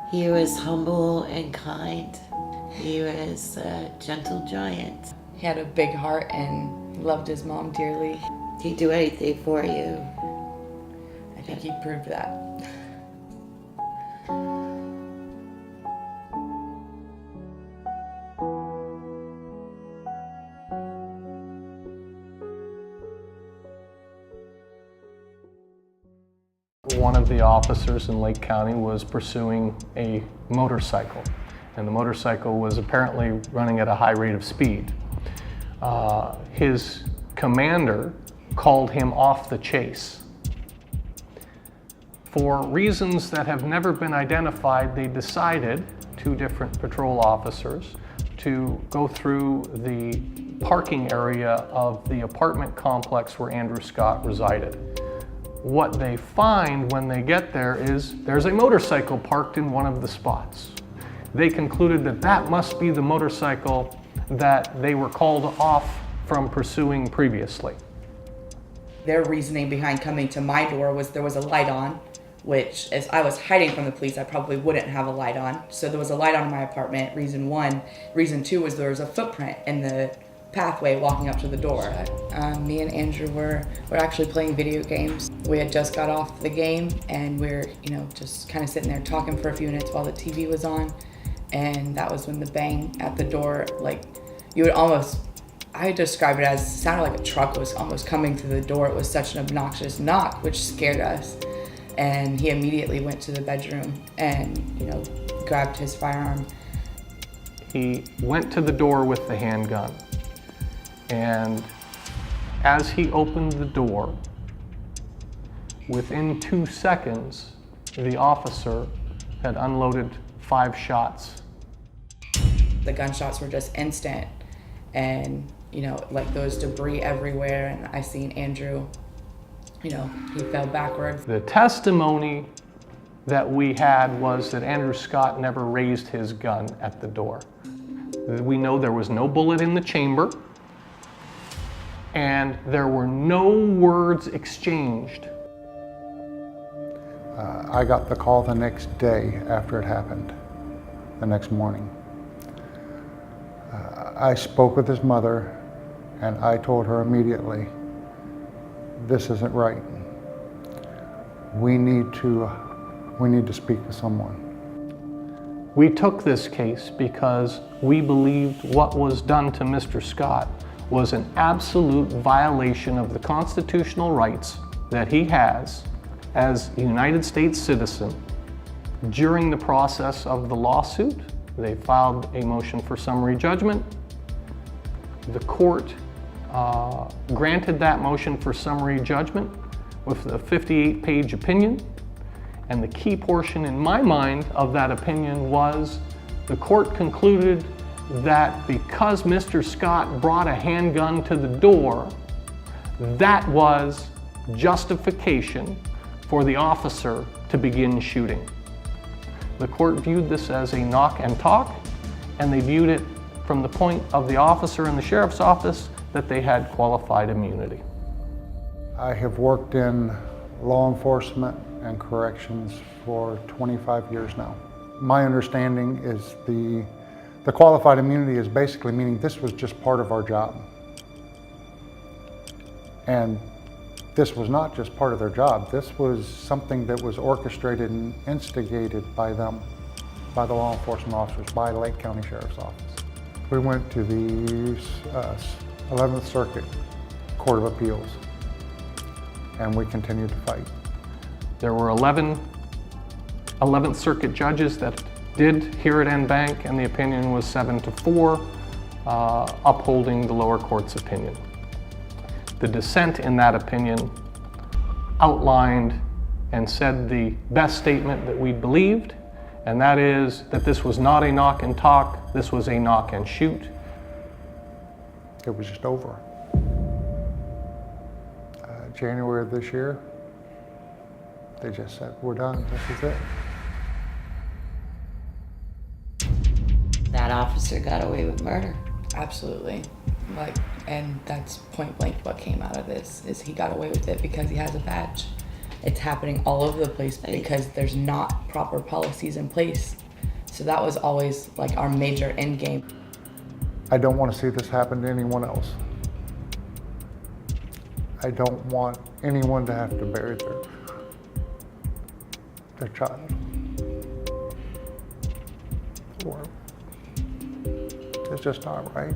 He was humble and kind. He was a gentle giant. He had a big heart and loved his mom dearly. He'd do anything for you. I think he proved that. One of the officers in Lake County was pursuing a motorcycle, and the motorcycle was apparently running at a high rate of speed. His commander called him off the chase. For reasons that have never been identified, they decided, two different patrol officers, to go through the parking area of the apartment complex where Andrew Scott resided. What they find when they get there is there's a motorcycle parked in one of the spots. They concluded that that must be the motorcycle that they were called off from pursuing previously. Their reasoning behind coming to my door was there was a light on, which as I was hiding from the police, I probably wouldn't have a light on. So there was a light on in my apartment, reason one. Reason two was there was a footprint in the pathway walking up to the door. Me and Andrew were actually playing video games. We had just got off the game and we're, just kind of sitting there talking for a few minutes while the TV was on. And that was when the bang at the door, I describe it as, sounded like a truck was almost coming through the door. It was such an obnoxious knock, which scared us. And he immediately went to the bedroom and, grabbed his firearm. He went to the door with the handgun. And as he opened the door, within 2 seconds, the officer had unloaded 5 shots. The gunshots were just instant, and there was debris everywhere, and I seen Andrew, he fell backwards. The testimony that we had was that Andrew Scott never raised his gun at the door. We know there was no bullet in the chamber, and there were no words exchanged. I got the call the next day after it happened, the next morning. I spoke with his mother, and I told her immediately, this isn't right. We need to speak to someone. We took this case because we believed what was done to Mr. Scott was an absolute violation of the constitutional rights that he has as a United States citizen. During the process of the lawsuit, they filed a motion for summary judgment. The court granted that motion for summary judgment with a 58-page opinion. And the key portion in my mind of that opinion was the court concluded that because Mr. Scott brought a handgun to the door, that was justification for the officer to begin shooting. The court viewed this as a knock and talk, and they viewed it from the point of the officer in the sheriff's office that they had qualified immunity. I have worked in law enforcement and corrections for 25 years now. My understanding is the qualified immunity is basically meaning this was just part of our job. And this was not just part of their job. This was something that was orchestrated and instigated by them, by the law enforcement officers, by Lake County Sheriff's Office. We went to the 11th Circuit Court of Appeals, and we continued to fight. There were 11th Circuit judges that did hear it en banc, and the opinion was 7-4, upholding the lower court's opinion. The dissent in that opinion outlined and said the best statement that we believed, and that is that this was not a knock and talk, this was a knock and shoot. It was just over. January of this year, they just said, we're done, this is it. That officer got away with murder. Absolutely. And that's point blank what came out of this, is he got away with it because he has a badge. it's happening all over the place because there's not proper policies in place. So that was always like our major end game. I don't want to see this happen to anyone else. I don't want anyone to have to bury their child. Or it's just not right.